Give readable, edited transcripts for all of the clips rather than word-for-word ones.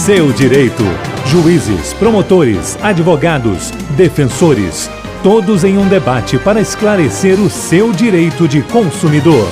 seu direito. Juízes, promotores, advogados, defensores, todos em um debate para esclarecer o seu direito de consumidor.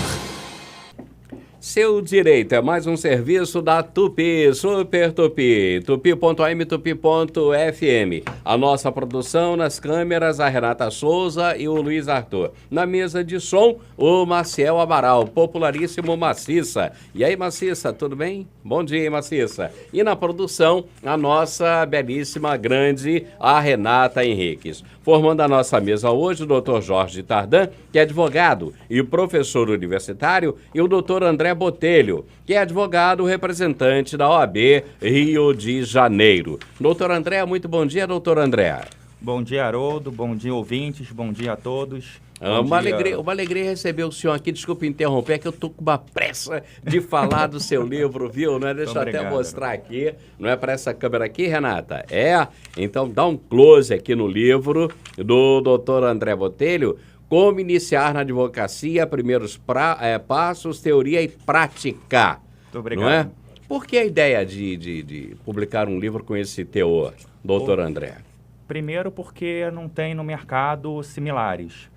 Seu direito é mais um serviço da Tupi, Super Tupi, tupi.am, tupi.fm. A nossa produção nas câmeras, a Renata Souza e o Luiz Arthur. Na mesa de som, o Maciel Amaral, popularíssimo Maciça. E aí, Maciça, tudo bem? Bom dia, Maciça. E na produção, a nossa belíssima, grande, a Renata Henriques. Formando a nossa mesa hoje, o doutor Jorge Tardan, que é advogado e professor universitário, e o doutor André Botelho, que é advogado representante da OAB Rio de Janeiro. Doutor André, muito bom dia, doutor André. Bom dia, Haroldo, bom dia, ouvintes, bom dia a todos. Uma alegria receber o senhor aqui, desculpe interromper, é que eu tô com uma pressa de falar do seu livro, viu? Não é? Deixa eu até mostrar aqui, não é para essa câmera aqui, Renata? É? Então dá um close aqui no livro do doutor André Botelho, Como Iniciar na Advocacia, Primeiros Passos, Teoria e Prática. Muito obrigado. Não é? Por que a ideia de publicar um livro com esse teor, doutor André? Primeiro porque não tem no mercado similares.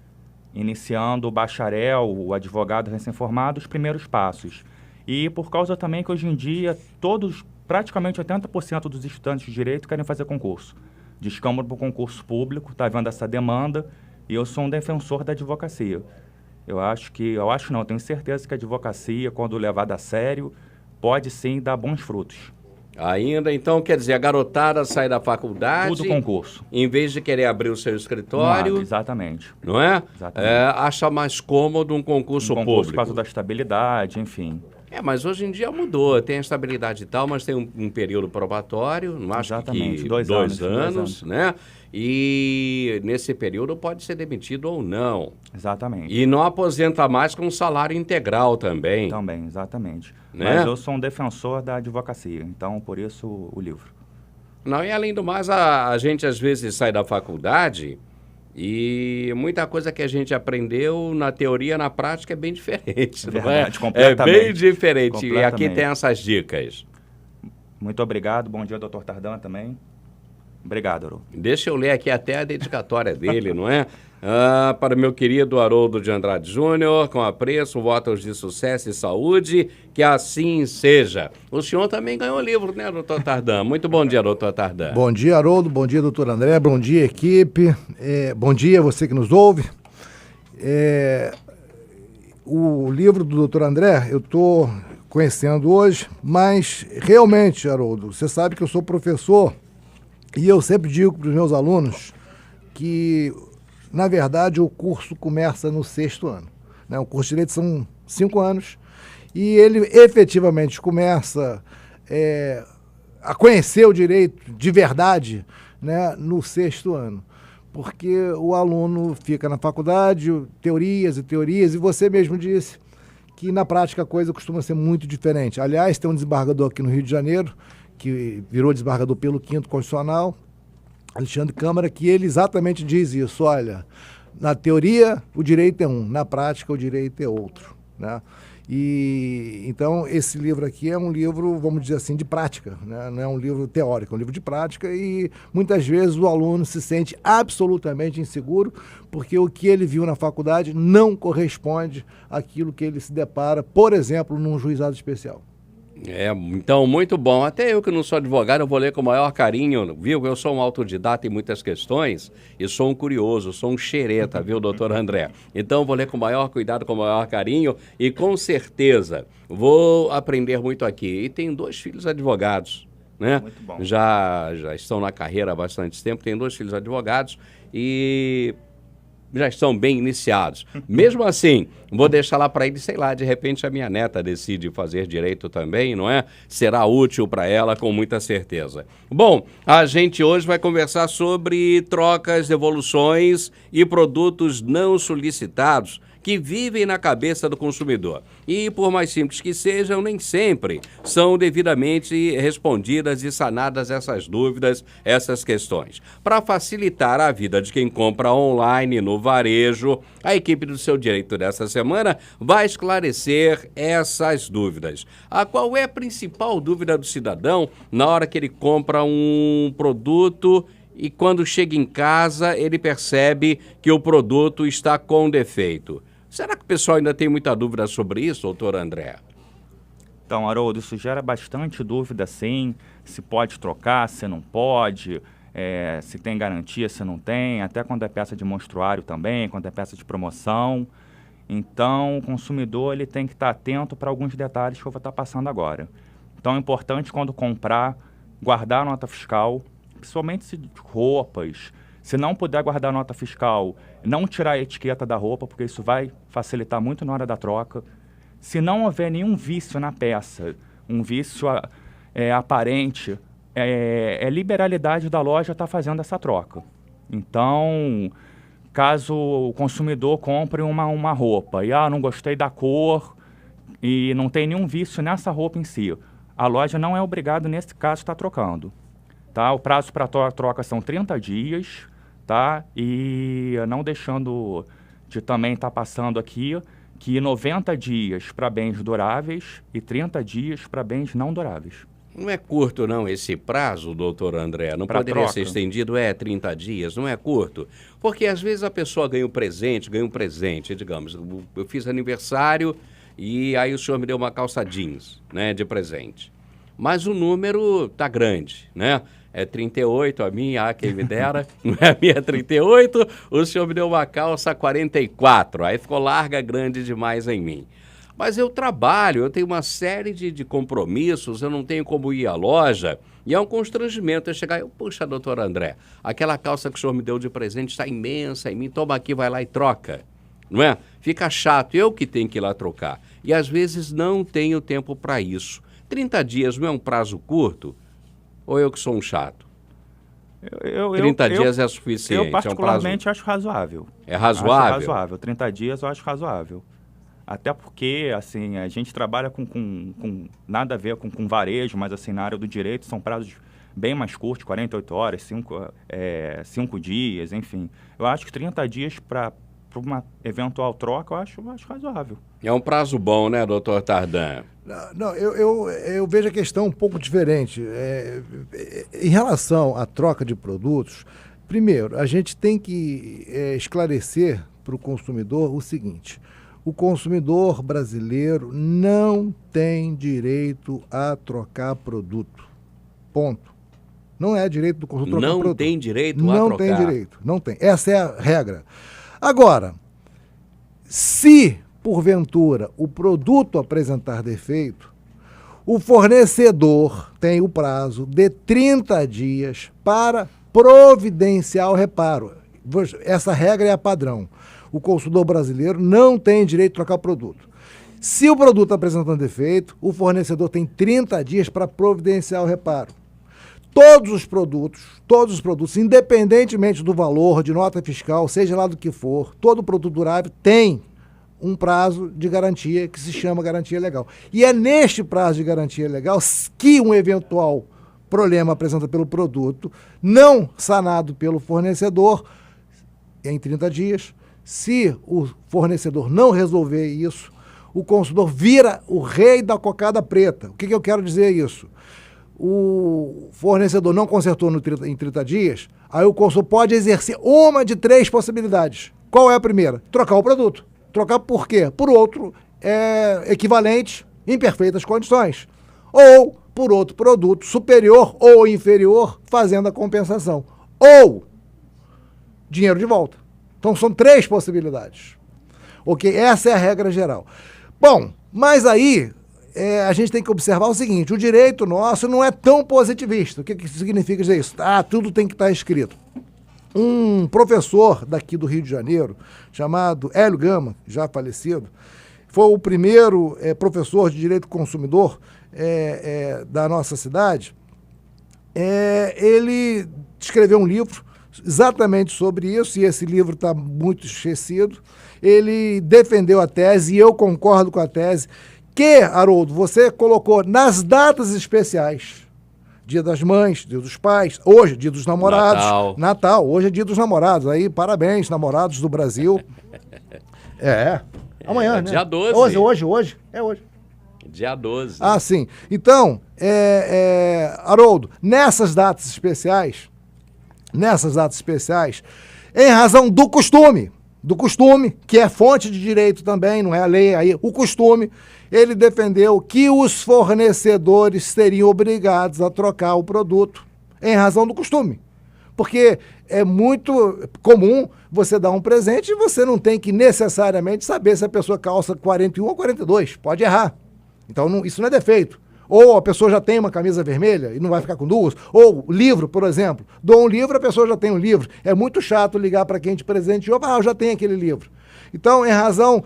Iniciando o bacharel, o advogado recém-formado, os primeiros passos. E por causa também que hoje em dia praticamente 80% dos estudantes de direito querem fazer concurso. Descambam para o concurso público, está vendo essa demanda, e eu sou um defensor da advocacia. Eu tenho certeza que a advocacia, quando levada a sério, pode sim dar bons frutos. Ainda, então, quer dizer, a garotada sai da faculdade... Tudo concurso. Em vez de querer abrir o seu escritório... Exatamente. Não é? Exatamente. Acha mais cômodo um concurso público. Por causa da estabilidade, enfim. Mas hoje em dia mudou. Tem a estabilidade e tal, mas tem um período probatório, não acho Exatamente. que Dois anos, né? E nesse período pode ser demitido ou não. Exatamente. E não aposenta mais com salário integral também. Também, exatamente. Né? Mas eu sou um defensor da advocacia, então por isso o livro. Não, e além do mais, a gente às vezes sai da faculdade e muita coisa que a gente aprendeu na teoria, na prática, é bem diferente. Verdade, não é? É bem diferente. E aqui Completamente. tem essas dicas. Muito obrigado. Bom dia, doutor Tardan, também. Obrigado, Haroldo. Deixa eu ler aqui até a dedicatória dele, não é? Para meu querido Haroldo de Andrade Júnior, com apreço, votos de sucesso e saúde, que assim seja. O senhor também ganhou o livro, né, doutor Tardan? Muito bom dia, doutor Tardan. Bom dia, Haroldo, bom dia, doutor André, bom dia, equipe, bom dia você que nos ouve. O livro do doutor André eu estou conhecendo hoje, mas realmente, Haroldo, você sabe que eu sou professor e eu sempre digo para os meus alunos que, na verdade, o curso começa no 6º ano. Né? O curso de Direito são 5 anos e ele efetivamente começa a conhecer o direito de verdade, né, no 6º ano. Porque o aluno fica na faculdade, teorias, e você mesmo disse que na prática a coisa costuma ser muito diferente. Aliás, tem um desembargador aqui no Rio de Janeiro, que virou desembargador pelo 5º Constitucional, Alexandre Câmara, que ele exatamente diz isso: olha, na teoria o direito é um, na prática o direito é outro, né? E então esse livro aqui é um livro, vamos dizer assim, de prática, né? Não é um livro teórico, é um livro de prática, e muitas vezes o aluno se sente absolutamente inseguro porque o que ele viu na faculdade não corresponde àquilo que ele se depara, por exemplo, num juizado especial. Então, muito bom. Até eu que não sou advogado, eu vou ler com o maior carinho, viu? Eu sou um autodidata em muitas questões e sou um curioso, sou um xereta, viu, doutor André? Então, vou ler com o maior cuidado, com o maior carinho e, com certeza, vou aprender muito aqui. E tenho 2 filhos advogados, né? Muito bom. Já estão na carreira há bastante tempo, tenho 2 filhos advogados e... já estão bem iniciados. Mesmo assim, vou deixar lá para eles, sei lá, de repente a minha neta decide fazer direito também, não é? Será útil para ela, com muita certeza. Bom, a gente hoje vai conversar sobre trocas, devoluções e produtos não solicitados que vivem na cabeça do consumidor. E, por mais simples que sejam, nem sempre são devidamente respondidas e sanadas essas dúvidas, essas questões. Para facilitar a vida de quem compra online no varejo, a equipe do Seu Direito dessa semana vai esclarecer essas dúvidas. Qual é a principal dúvida do cidadão na hora que ele compra um produto e quando chega em casa ele percebe que o produto está com defeito? Será que o pessoal ainda tem muita dúvida sobre isso, doutor André? Então, Haroldo, isso gera bastante dúvida, sim, se pode trocar, se não pode, se tem garantia, se não tem, até quando é peça de monstruário também, quando é peça de promoção. Então, o consumidor ele tem que estar atento para alguns detalhes que eu vou estar passando agora. Então, é importante quando comprar, guardar a nota fiscal, principalmente se roupas. Se não puder guardar a nota fiscal, não tirar a etiqueta da roupa, porque isso vai facilitar muito na hora da troca. Se não houver nenhum vício na peça, um vício aparente, é liberalidade da loja estar fazendo essa troca. Então, caso o consumidor compre uma roupa e não gostei da cor e não tem nenhum vício nessa roupa em si, a loja não é obrigada, nesse caso, a estar trocando. Tá? O prazo para a troca são 30 dias, tá? E não deixando de também estar passando aqui que 90 dias para bens duráveis e 30 dias para bens não duráveis. Não é curto, não, esse prazo, doutor André? Não Pra poderia troca. ser estendido? 30 dias, não é curto? Porque às vezes a pessoa ganha um presente, digamos, eu fiz aniversário e aí o senhor me deu uma calça jeans, né, de presente. Mas o número tá grande, né? É 38, a minha, quem me dera, não é a minha 38, o senhor me deu uma calça 44, aí ficou larga, grande demais em mim. Mas eu trabalho, eu tenho uma série de compromissos, eu não tenho como ir à loja, e é um constrangimento eu chegar e, puxa, doutor André, aquela calça que o senhor me deu de presente está imensa em mim, toma aqui, vai lá e troca, não é? Fica chato, eu que tenho que ir lá trocar. E às vezes não tenho tempo para isso. 30 dias não é um prazo curto? Ou eu que sou um chato? 30 dias é suficiente? Eu particularmente acho razoável. É razoável? Acho razoável. 30 dias eu acho razoável. Até porque, assim, a gente trabalha com nada a ver com varejo, mas assim, na área do direito são prazos bem mais curtos, 48 horas, 5 dias, enfim. Eu acho que 30 dias para uma eventual troca, eu acho razoável. É um prazo bom, né, doutor Tardan? Não, eu vejo a questão um pouco diferente. Em relação à troca de produtos, primeiro, a gente tem que esclarecer para o consumidor o seguinte: o consumidor brasileiro não tem direito a trocar produto. Ponto. Não é direito do consumidor trocar produto. Não tem direito a trocar. Não tem direito, não tem. Essa é a regra. Agora, se porventura o produto apresentar defeito, o fornecedor tem o prazo de 30 dias para providenciar o reparo. Essa regra é a padrão. O consumidor brasileiro não tem direito de trocar o produto. Se o produto apresentando defeito, o fornecedor tem 30 dias para providenciar o reparo. Todos os produtos, independentemente do valor, de nota fiscal, seja lá do que for, todo produto durável tem um prazo de garantia que se chama garantia legal. E é neste prazo de garantia legal que um eventual problema apresentado pelo produto, não sanado pelo fornecedor, em 30 dias, se o fornecedor não resolver isso, o consumidor vira o rei da cocada preta. O que eu quero dizer isso? O fornecedor não consertou em 30 dias, aí o consumidor pode exercer uma de 3 possibilidades. Qual é a primeira? Trocar o produto. Trocar por quê? Por outro equivalente em perfeitas condições. Ou por outro produto superior ou inferior, fazendo a compensação. Ou dinheiro de volta. Então são 3 possibilidades. Ok? Essa é a regra geral. Bom, mas aí a gente tem que observar o seguinte: o direito nosso não é tão positivista. O que significa dizer isso? Tudo tem que estar escrito. Um professor daqui do Rio de Janeiro, chamado Hélio Gama, já falecido, foi o primeiro professor de direito do consumidor da nossa cidade. Ele escreveu um livro exatamente sobre isso, e esse livro está muito esquecido. Ele defendeu a tese, e eu concordo com a tese, que, Haroldo, você colocou nas datas especiais, Dia das Mães, Dia dos Pais, hoje, Dia dos Namorados. Natal, hoje é Dia dos Namorados. Aí, parabéns, namorados do Brasil. Amanhã, né? Dia 12. Hoje. Dia 12. Ah, sim. Então, Haroldo, nessas datas especiais, em razão do costume, que é fonte de direito também, não é a lei, aí o costume, ele defendeu que os fornecedores seriam obrigados a trocar o produto em razão do costume. Porque é muito comum você dar um presente e você não tem que necessariamente saber se a pessoa calça 41 ou 42, pode errar. Então isso não é defeito. Ou a pessoa já tem uma camisa vermelha e não vai ficar com duas. Ou livro, por exemplo. Dou um livro, a pessoa já tem um livro. É muito chato ligar para quem te presenteou, eu já tenho aquele livro. Então, em razão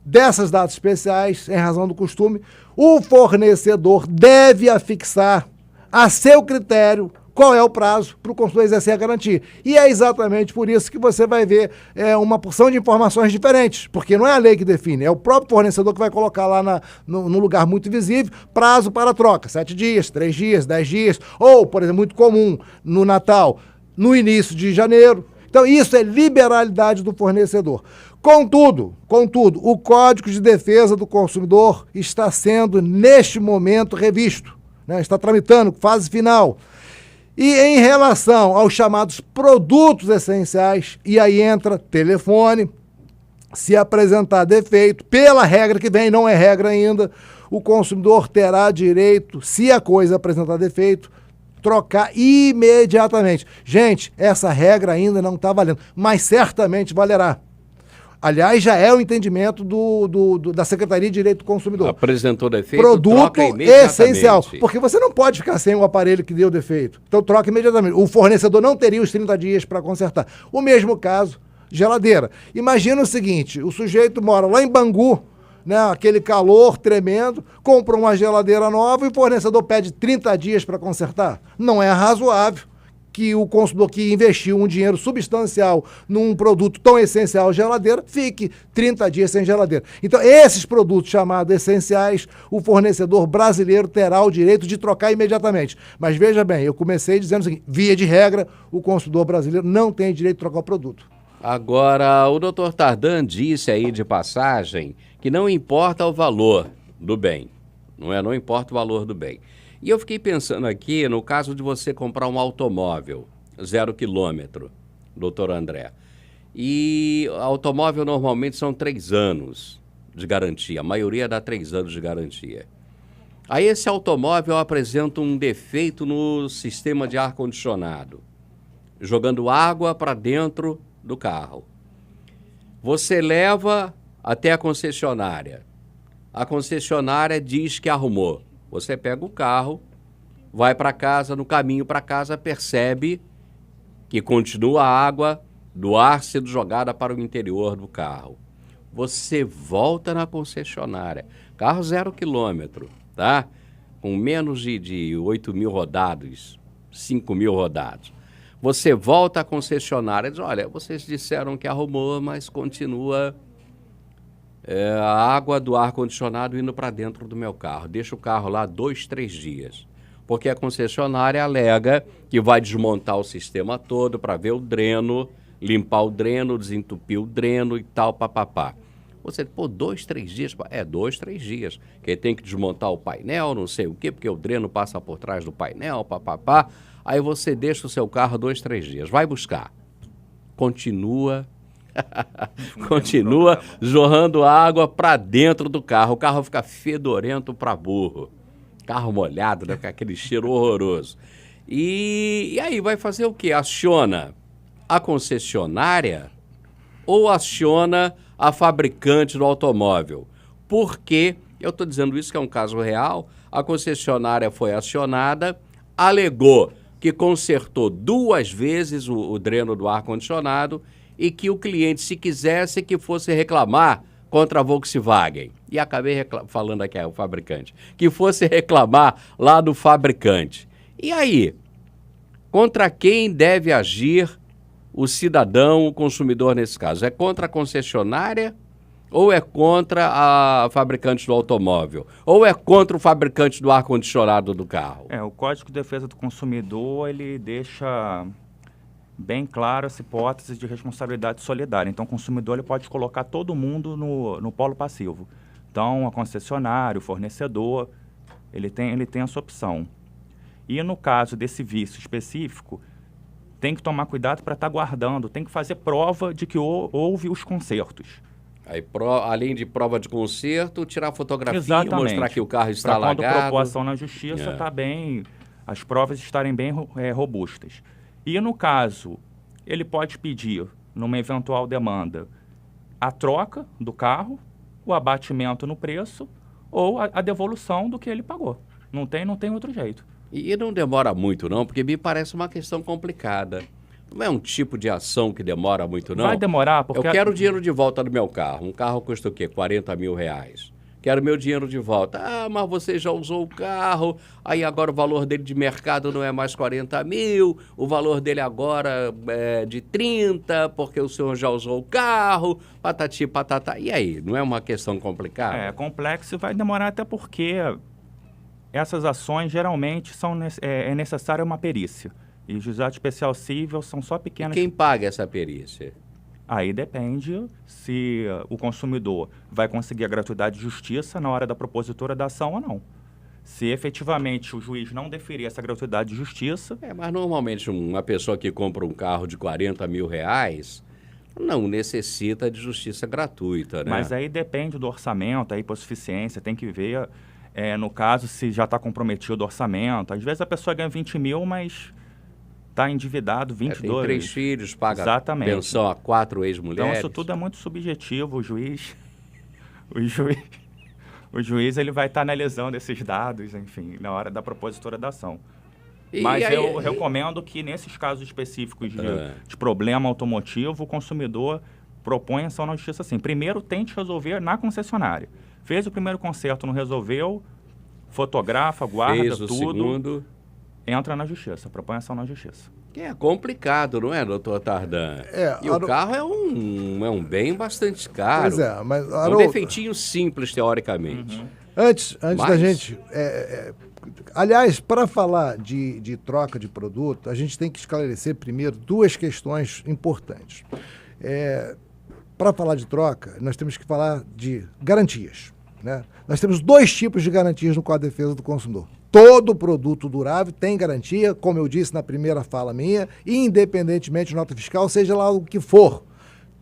dessas datas especiais, em razão do costume, o fornecedor deve afixar a seu critério qual é o prazo para o consumidor exercer a garantia. E é exatamente por isso que você vai ver uma porção de informações diferentes, porque não é a lei que define, é o próprio fornecedor que vai colocar lá no lugar muito visível, prazo para troca, 7 dias, 3 dias, 10 dias, ou, por exemplo, muito comum no Natal, no início de janeiro. Então, isso é liberalidade do fornecedor. Contudo, o Código de Defesa do Consumidor está sendo, neste momento, revisto, né? Está tramitando, fase final. E em relação aos chamados produtos essenciais, e aí entra telefone, se apresentar defeito, pela regra que vem, não é regra ainda, o consumidor terá direito, se a coisa apresentar defeito, trocar imediatamente. Gente, essa regra ainda não está valendo, mas certamente valerá. Aliás, já é o entendimento da Secretaria de Direito do Consumidor. Apresentou defeito, produto troca imediatamente. Essencial, porque você não pode ficar sem o aparelho que deu defeito. Então troca imediatamente. O fornecedor não teria os 30 dias para consertar. O mesmo caso, geladeira. Imagina o seguinte, o sujeito mora lá em Bangu, né, aquele calor tremendo, compra uma geladeira nova e o fornecedor pede 30 dias para consertar. Não é razoável que o consumidor que investiu um dinheiro substancial num produto tão essencial, geladeira, fique 30 dias sem geladeira. Então, esses produtos chamados essenciais, o fornecedor brasileiro terá o direito de trocar imediatamente. Mas veja bem, eu comecei dizendo o seguinte, via de regra, o consumidor brasileiro não tem direito de trocar o produto. Agora, o doutor Tardan disse aí de passagem que não importa o valor do bem, não importa o valor do bem. E eu fiquei pensando aqui, no caso de você comprar um automóvel, 0 quilômetro, doutor André, e automóvel normalmente são 3 anos de garantia, a maioria dá 3 anos de garantia. Aí esse automóvel apresenta um defeito no sistema de ar-condicionado, jogando água para dentro do carro. Você leva até a concessionária diz que arrumou. Você pega o carro, vai para casa, no caminho para casa percebe que continua a água do ar sendo jogada para o interior do carro. Você volta na concessionária, carro 0 quilômetro, tá? Com menos de 8 mil rodados, 5 mil rodados. Você volta à concessionária e diz, olha, vocês disseram que arrumou, mas continua a água do ar-condicionado indo para dentro do meu carro. Deixa o carro lá 2, 3 dias. Porque a concessionária alega que vai desmontar o sistema todo para ver o dreno, limpar o dreno, desentupir o dreno e tal, papapá. Você, 2, 3 dias? 2, 3 dias. Que tem que desmontar o painel, não sei o quê, porque o dreno passa por trás do painel, papapá. Aí você deixa o seu carro 2, 3 dias. Vai buscar. Continua jorrando água para dentro do carro. O carro fica fedorento para burro. Carro molhado, né, com aquele cheiro horroroso. E aí vai fazer o quê? Aciona a concessionária ou aciona a fabricante do automóvel? Porque, eu estou dizendo isso que é um caso real, a concessionária foi acionada, alegou que consertou 2 vezes o dreno do ar-condicionado e que o cliente, se quisesse, que fosse reclamar contra a Volkswagen. E acabei falando aqui, o fabricante. Que fosse reclamar lá do fabricante. E aí? Contra quem deve agir o cidadão, o consumidor nesse caso? É contra a concessionária ou é contra a fabricante do automóvel? Ou é contra o fabricante do ar-condicionado do carro? O Código de Defesa do Consumidor, ele deixa bem claro essa hipótese de responsabilidade solidária. Então, o consumidor ele pode colocar todo mundo no polo passivo. Então, a concessionária, o fornecedor, ele tem essa opção. E no caso desse vício específico, tem que tomar cuidado para estar guardando, tem que fazer prova de que houve os consertos. Aí, além de prova de conserto, tirar fotografia, Exatamente. mostrar que o carro está Quando alagado. propor ação na justiça, tá bem, as provas estarem bem robustas. E no caso, ele pode pedir, numa eventual demanda, a troca do carro, o abatimento no preço ou a devolução do que ele pagou. Não tem outro jeito. E não demora muito, não, porque me parece uma questão complicada. Não é um tipo de ação que demora muito, não? Vai demorar, porque... Eu quero o dinheiro de volta do meu carro. Um carro custa o quê? 40 mil reais. Quero meu dinheiro de volta. Ah, mas você já usou o carro, aí agora o valor dele de mercado não é mais 40 mil, o valor dele agora é de 30, porque o senhor já usou o carro, patati, patatá. E aí, não é uma questão complicada? É complexo e vai demorar até porque essas ações geralmente é necessária uma perícia. E os juizados especial civil são só pequenas... E quem paga essa perícia? Aí depende se o consumidor vai conseguir a gratuidade de justiça na hora da propositura da ação ou não. Se efetivamente o juiz não deferir essa gratuidade de justiça... Mas normalmente uma pessoa que compra um carro de 40 mil reais não necessita de justiça gratuita, né? Mas aí depende do orçamento, a hipossuficiência, tem que ver, no caso, se já está comprometido o orçamento. Às vezes a pessoa ganha 20 mil, mas... está endividado 22. Tem 3 filhos, paga Exatamente. Pensão a 4 ex-mulheres. Então, isso tudo é muito subjetivo. O juiz ele vai estar analisando esses dados, enfim, na hora da propositura da ação. Mas eu recomendo que, nesses casos específicos de problema automotivo, o consumidor propõe ação na justiça assim. Primeiro, tente resolver na concessionária. Fez o primeiro conserto, não resolveu, fotografa, guarda Fez o tudo. Segundo... entra na justiça, propõe ação na justiça. Que é complicado, não é, doutor Tardan? E o carro é um bem bastante caro. Pois é, mas... um defeitinho simples, teoricamente. Uhum. Antes da gente... aliás, para falar de troca de produto, a gente tem que esclarecer primeiro 2 questões importantes. Para falar de troca, nós temos que falar de garantias, né? Nós temos 2 tipos de garantias no Código de Defesa do Consumidor. Todo produto durável tem garantia, como eu disse na primeira fala minha, independentemente de nota fiscal, seja lá o que for.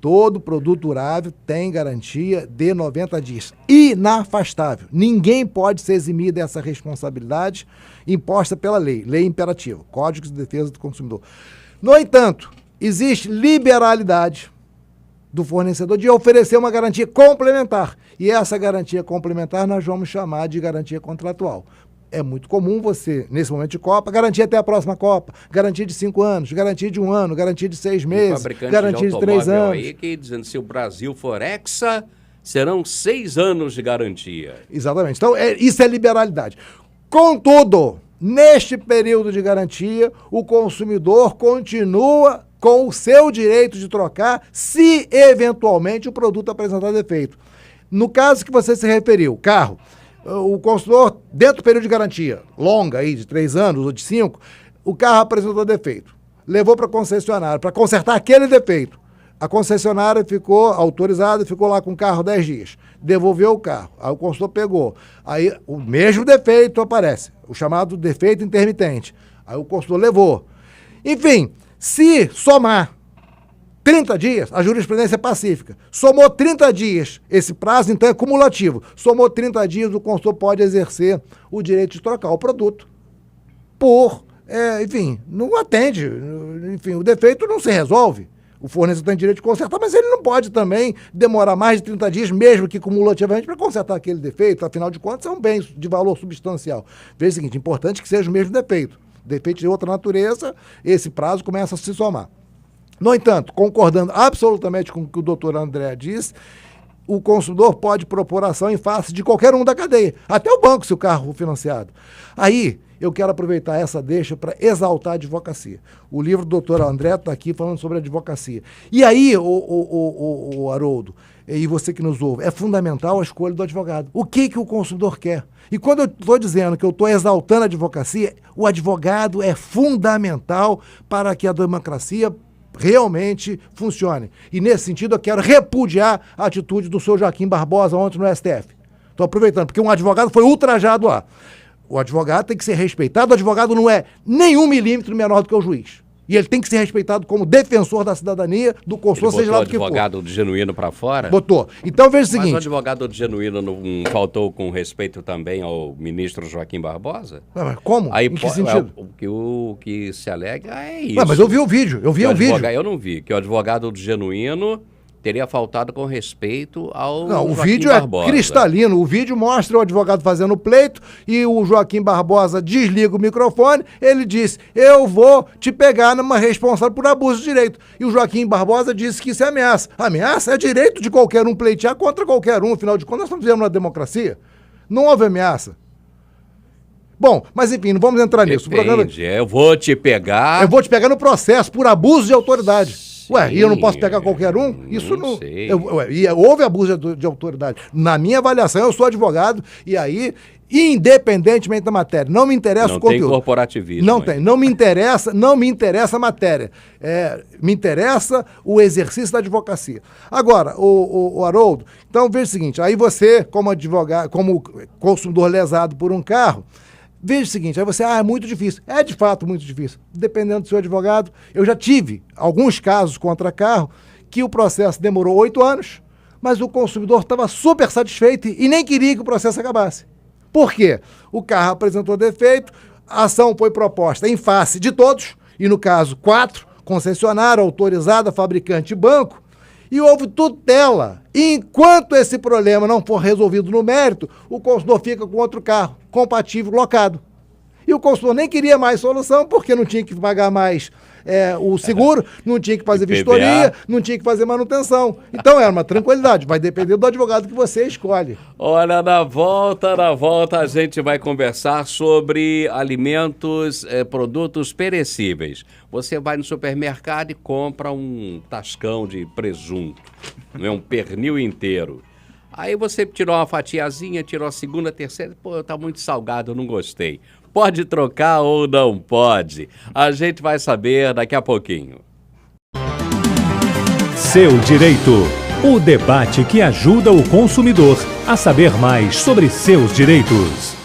Todo produto durável tem garantia de 90 dias. Inafastável. Ninguém pode se eximir dessa responsabilidade imposta pela lei imperativa, Código de Defesa do Consumidor. No entanto, existe liberalidade do fornecedor de oferecer uma garantia complementar. E essa garantia complementar nós vamos chamar de garantia contratual. É muito comum você, nesse momento de Copa, garantir até a próxima Copa, garantia de 5 anos, garantia de 1 ano, garantia de 6 meses, garantia de 3 anos. Aí que dizendo, se o Brasil for hexa, serão 6 anos de garantia. Exatamente. Então, isso é liberalidade. Contudo, neste período de garantia, o consumidor continua com o seu direito de trocar se, eventualmente, o produto apresentar defeito. No caso que você se referiu, carro, o consumidor, dentro do período de garantia, longa aí, de 3 anos ou de 5, o carro apresentou defeito. Levou para a concessionária para consertar aquele defeito. A concessionária ficou autorizada, ficou lá com o carro 10 dias. Devolveu o carro. Aí o consultor pegou. Aí o mesmo defeito aparece, o chamado defeito intermitente. Aí o consultor levou. Enfim, se somar 30 dias, a jurisprudência é pacífica. Somou 30 dias, esse prazo então é cumulativo. Somou 30 dias, o consultor pode exercer o direito de trocar o produto não atende. Enfim, o defeito não se resolve. O fornecedor tem direito de consertar, mas ele não pode também demorar mais de 30 dias, mesmo que cumulativamente, para consertar aquele defeito. Afinal de contas, é um bem de valor substancial. Veja o seguinte, importante que seja o mesmo defeito. Defeito de outra natureza, esse prazo começa a se somar. No entanto, concordando absolutamente com o que o doutor André disse, o consumidor pode propor ação em face de qualquer um da cadeia, até o banco, se o carro for financiado. Aí, eu quero aproveitar essa deixa para exaltar a advocacia. O livro do doutor André está aqui falando sobre advocacia. E aí, o Haroldo, e você que nos ouve, é fundamental a escolha do advogado. O que o consumidor quer? E quando eu estou dizendo que eu estou exaltando a advocacia, o advogado é fundamental para que a democracia realmente funcione. E nesse sentido eu quero repudiar a atitude do senhor Joaquim Barbosa ontem no STF. Estou aproveitando, porque um advogado foi ultrajado lá. O advogado tem que ser respeitado, o advogado não é nenhum milímetro menor do que o juiz. E ele tem que ser respeitado como defensor da cidadania, do consumidor, seja lá do que for. Botou o advogado de genuíno para fora? Botou. Então veja o seguinte... Mas o advogado de genuíno não faltou com respeito também ao ministro Joaquim Barbosa? Mas como? Aí, em que sentido? O que se alega é isso. Não, mas eu vi o vídeo, Eu não vi, que o advogado de genuíno teria faltado com respeito ao Não, o Joaquim vídeo Barbosa. É cristalino. O vídeo mostra o advogado fazendo o pleito e o Joaquim Barbosa desliga o microfone. Ele diz, eu vou te pegar numa responsável por abuso de direito. E o Joaquim Barbosa disse que isso é ameaça. Ameaça é direito de qualquer um pleitear contra qualquer um. Afinal de contas, nós estamos vivendo uma democracia. Não houve ameaça. Bom, mas enfim, não vamos entrar nisso. Depende, eu vou te pegar... Eu vou te pegar no processo por abuso de autoridade. Ué, e eu não posso pegar qualquer um? Isso não. Sei. Houve abuso de autoridade. Na minha avaliação, eu sou advogado, e aí, independentemente da matéria, não me interessa o conteúdo. Não tem corporativismo. Não tem. Não me interessa a matéria. Me interessa o exercício da advocacia. Agora, o Haroldo, então veja o seguinte, aí você, como advogado, como consumidor lesado por um carro, veja o seguinte, aí você, é muito difícil. É de fato muito difícil. Dependendo do seu advogado, eu já tive alguns casos contra carro que o processo demorou 8 anos, mas o consumidor estava super satisfeito e nem queria que o processo acabasse. Por quê? O carro apresentou defeito, a ação foi proposta em face de todos, e no caso 4, concessionária, autorizada, fabricante e banco, e houve tutela. E enquanto esse problema não for resolvido no mérito, o consumidor fica com outro carro, compatível, locado. E o consumidor nem queria mais solução, porque não tinha que pagar mais o seguro, não tinha que fazer vistoria, não tinha que fazer manutenção. Então era uma tranquilidade, vai depender do advogado que você escolhe. Olha, na volta a gente vai conversar sobre alimentos, produtos perecíveis. Você vai no supermercado e compra um tascão de presunto, um pernil inteiro. Aí você tirou uma fatiazinha, tirou a segunda, a terceira, tá muito salgado, eu não gostei. Pode trocar ou não pode? A gente vai saber daqui a pouquinho. Seu Direito. O debate que ajuda o consumidor a saber mais sobre seus direitos.